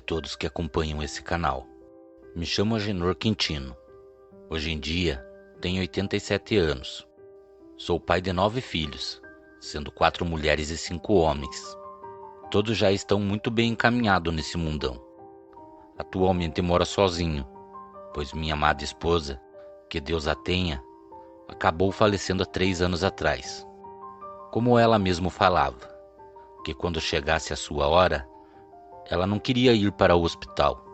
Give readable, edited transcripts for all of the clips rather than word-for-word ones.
todos que acompanham esse canal. Me chamo Agenor Quintino. Hoje em dia, tenho 87 anos. Sou pai de 9 filhos, sendo 4 mulheres e 5 homens. Todos já estão muito bem encaminhados nesse mundão. Atualmente moro sozinho, pois minha amada esposa, que Deus a tenha, acabou falecendo há 3 anos atrás. Como ela mesmo falava, que quando chegasse a sua hora, ela não queria ir para o hospital.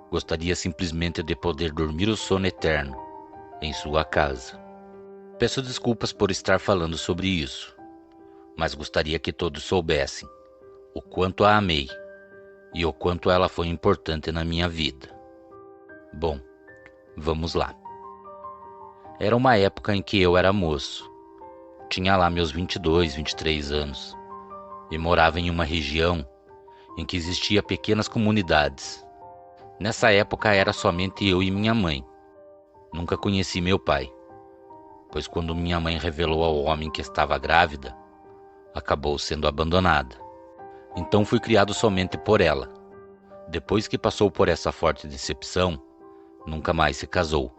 Gostaria simplesmente de poder dormir o sono eterno em sua casa. Peço desculpas por estar falando sobre isso, mas gostaria que todos soubessem o quanto a amei e o quanto ela foi importante na minha vida. Bom, vamos lá. Era uma época em que eu era moço. Tinha lá meus 22, 23 anos e morava em uma região em que existia pequenas comunidades. Nessa época era somente eu e minha mãe. Nunca conheci meu pai, pois quando minha mãe revelou ao homem que estava grávida, acabou sendo abandonada. Então fui criado somente por ela. Depois que passou por essa forte decepção, nunca mais se casou.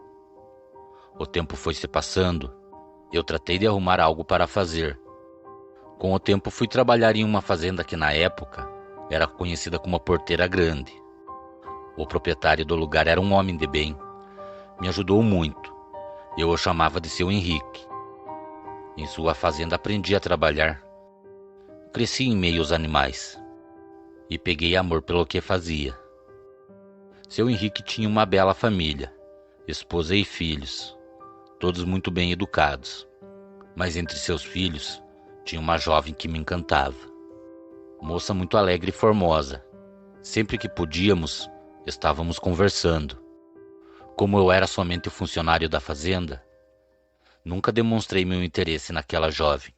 O tempo foi se passando, eu tratei de arrumar algo para fazer. Com o tempo fui trabalhar em uma fazenda que na época era conhecida como a Porteira Grande. O proprietário do lugar era um homem de bem. Me ajudou muito. Eu o chamava de seu Henrique. Em sua fazenda aprendi a trabalhar. Cresci em meio aos animais e peguei amor pelo que fazia. Seu Henrique tinha uma bela família, esposa e filhos, todos muito bem educados. Mas entre seus filhos tinha uma jovem que me encantava. Moça muito alegre e formosa. Sempre que podíamos, estávamos conversando. Como eu era somente o funcionário da fazenda, nunca demonstrei meu interesse naquela jovem.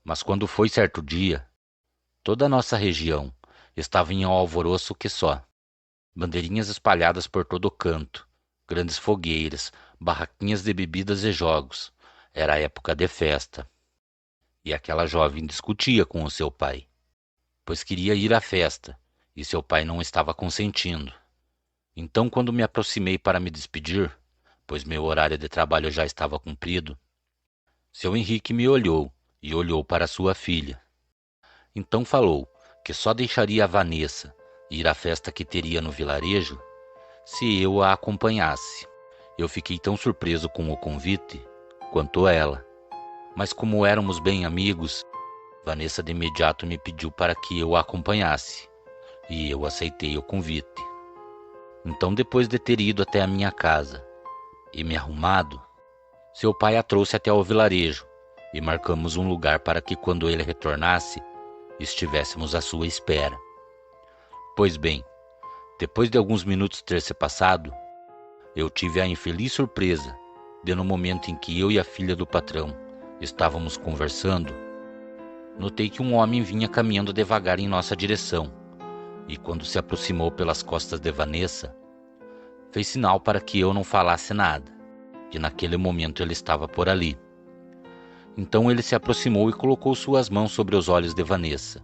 Mas quando foi certo dia, toda a nossa região estava em um alvoroço que só. Bandeirinhas espalhadas por todo o canto, grandes fogueiras, barraquinhas de bebidas e jogos. Era a época de festa. E aquela jovem discutia com o seu pai, pois queria ir à festa, e seu pai não estava consentindo. Então, quando me aproximei para me despedir, pois meu horário de trabalho já estava cumprido, seu Henrique me olhou e olhou para sua filha. Então falou que só deixaria a Vanessa ir à festa que teria no vilarejo se eu a acompanhasse. Eu fiquei tão surpreso com o convite quanto ela, mas como éramos bem amigos, Vanessa de imediato me pediu para que eu a acompanhasse, e eu aceitei o convite. Então, depois de ter ido até a minha casa e me arrumado, seu pai a trouxe até ao vilarejo e marcamos um lugar para que quando ele retornasse, estivéssemos à sua espera. Pois bem, depois de alguns minutos ter se passado, eu tive a infeliz surpresa de, no momento em que eu e a filha do patrão estávamos conversando, notei que um homem vinha caminhando devagar em nossa direção, e quando se aproximou pelas costas de Vanessa, fez sinal para que eu não falasse nada, que naquele momento ele estava por ali. Então ele se aproximou e colocou suas mãos sobre os olhos de Vanessa.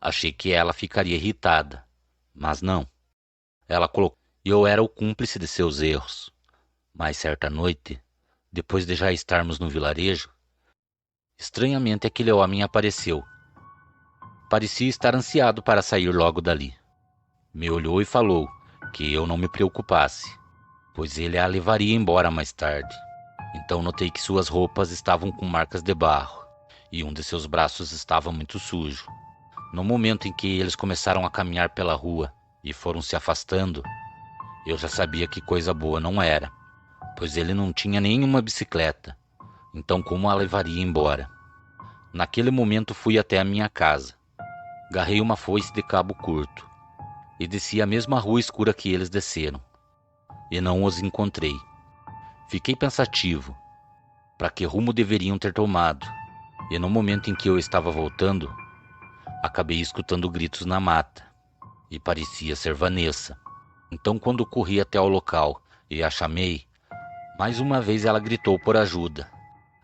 Achei que ela ficaria irritada, mas não. Ela colocou, e eu era o cúmplice de seus erros. Mas certa noite, depois de já estarmos no vilarejo, estranhamente aquele homem apareceu. Parecia estar ansiado para sair logo dali. Me olhou e falou que eu não me preocupasse, pois ele a levaria embora mais tarde. Então notei que suas roupas estavam com marcas de barro e um de seus braços estava muito sujo. No momento em que eles começaram a caminhar pela rua e foram se afastando, eu já sabia que coisa boa não era, pois ele não tinha nenhuma bicicleta. Então como a levaria embora? Naquele momento fui até a minha casa. Garrei uma foice de cabo curto e desci a mesma rua escura que eles desceram, e não os encontrei. Fiquei pensativo, para que rumo deveriam ter tomado, e no momento em que eu estava voltando, acabei escutando gritos na mata, e parecia ser Vanessa. Então quando corri até ao local e a chamei, mais uma vez ela gritou por ajuda.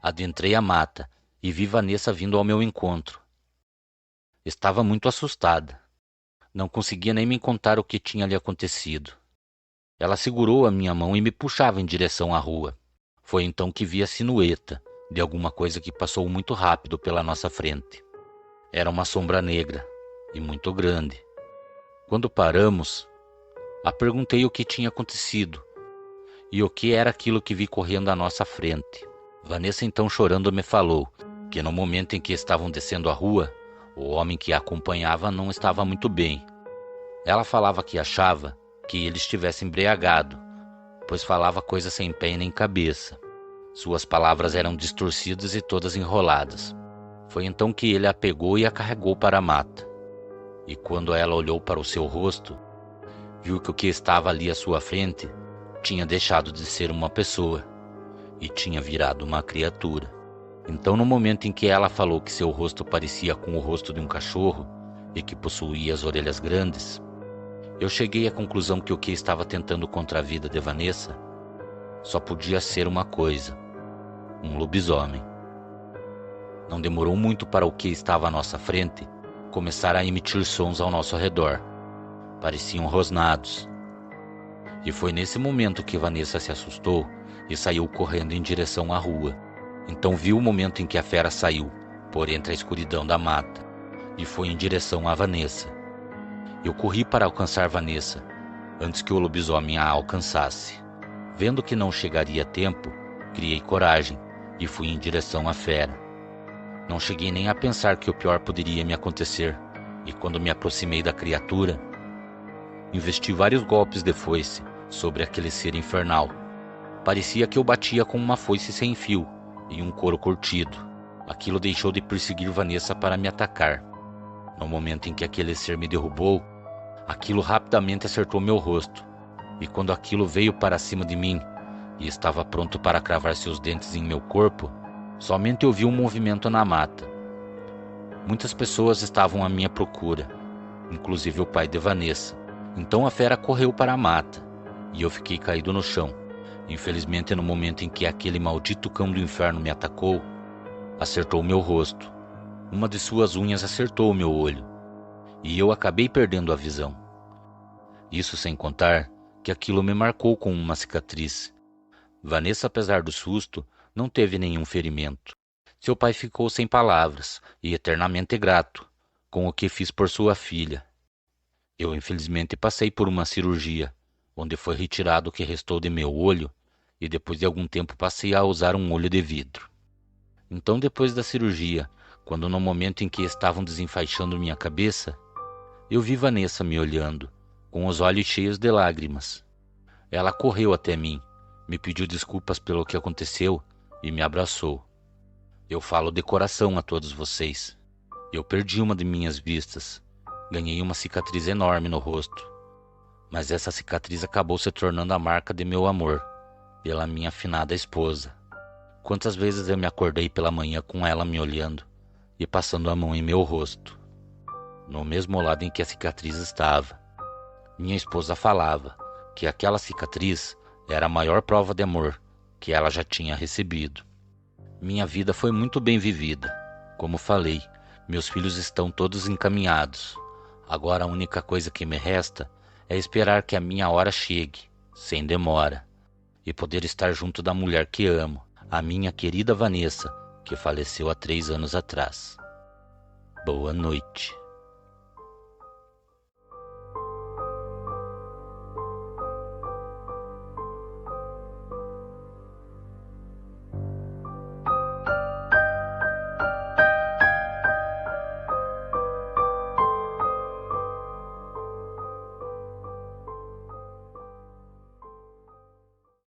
Adentrei a mata e vi Vanessa vindo ao meu encontro. Estava muito assustada, Não conseguia nem me contar o que tinha lhe acontecido. Ela segurou a minha mão e me puxava em direção à rua. Foi então que vi a silhueta de alguma coisa que passou muito rápido pela nossa frente. Era uma sombra negra e muito grande. Quando paramos, a perguntei o que tinha acontecido e o que era aquilo que vi correndo à nossa frente. Vanessa então chorando me falou que no momento em que estavam descendo a rua, o homem que a acompanhava não estava muito bem. Ela falava que achava que ele estivesse embriagado, pois falava coisas sem pé nem cabeça. Suas palavras eram distorcidas e todas enroladas. Foi então que ele a pegou e a carregou para a mata. E quando ela olhou para o seu rosto, viu que o que estava ali à sua frente tinha deixado de ser uma pessoa e tinha virado uma criatura. Então, no momento em que ela falou que seu rosto parecia com o rosto de um cachorro e que possuía as orelhas grandes, eu cheguei à conclusão que o que estava tentando contra a vida de Vanessa só podia ser uma coisa: um lobisomem. Não demorou muito para o que estava à nossa frente começar a emitir sons ao nosso redor. Pareciam rosnados. E foi nesse momento que Vanessa se assustou e saiu correndo em direção à rua. Então viu o momento em que a fera saiu por entre a escuridão da mata e foi em direção a Vanessa. Eu corri para alcançar Vanessa antes que o lobisomem a alcançasse. Vendo que não chegaria a tempo, criei coragem e fui em direção à fera. Não cheguei nem a pensar que o pior poderia me acontecer, e quando me aproximei da criatura, investi vários golpes de foice sobre aquele ser infernal. Parecia que eu batia com uma foice sem fio e um couro curtido. Aquilo deixou de perseguir Vanessa para me atacar. No momento em que aquele ser me derrubou, aquilo rapidamente acertou meu rosto, e quando aquilo veio para cima de mim e estava pronto para cravar seus dentes em meu corpo, somente ouvi um movimento na mata. Muitas pessoas estavam à minha procura, inclusive o pai de Vanessa. Então a fera correu para a mata e eu fiquei caído no chão. Infelizmente, no momento em que aquele maldito cão do inferno me atacou, acertou meu rosto. Uma de suas unhas acertou o meu olho e eu acabei perdendo a visão. Isso sem contar que aquilo me marcou com uma cicatriz. Vanessa, apesar do susto, não teve nenhum ferimento. Seu pai ficou sem palavras e eternamente grato com o que fiz por sua filha. Eu infelizmente passei por uma cirurgia, onde foi retirado o que restou de meu olho e depois de algum tempo passei a usar um olho de vidro. Então, depois da cirurgia, quando no momento em que estavam desenfaixando minha cabeça, eu vi Vanessa me olhando, com os olhos cheios de lágrimas. Ela correu até mim, me pediu desculpas pelo que aconteceu e me abraçou. Eu falo de coração a todos vocês. Eu perdi uma de minhas vistas. Ganhei uma cicatriz enorme no rosto. Mas essa cicatriz acabou se tornando a marca de meu amor pela minha afinada esposa. Quantas vezes eu me acordei pela manhã com ela me olhando e passando a mão em meu rosto, no mesmo lado em que a cicatriz estava. Minha esposa falava que aquela cicatriz era a maior prova de amor que ela já tinha recebido. Minha vida foi muito bem vivida. Como falei, meus filhos estão todos encaminhados. Agora a única coisa que me resta é esperar que a minha hora chegue, sem demora, e poder estar junto da mulher que amo, a minha querida Vanessa, que faleceu há 3 anos atrás. Boa noite.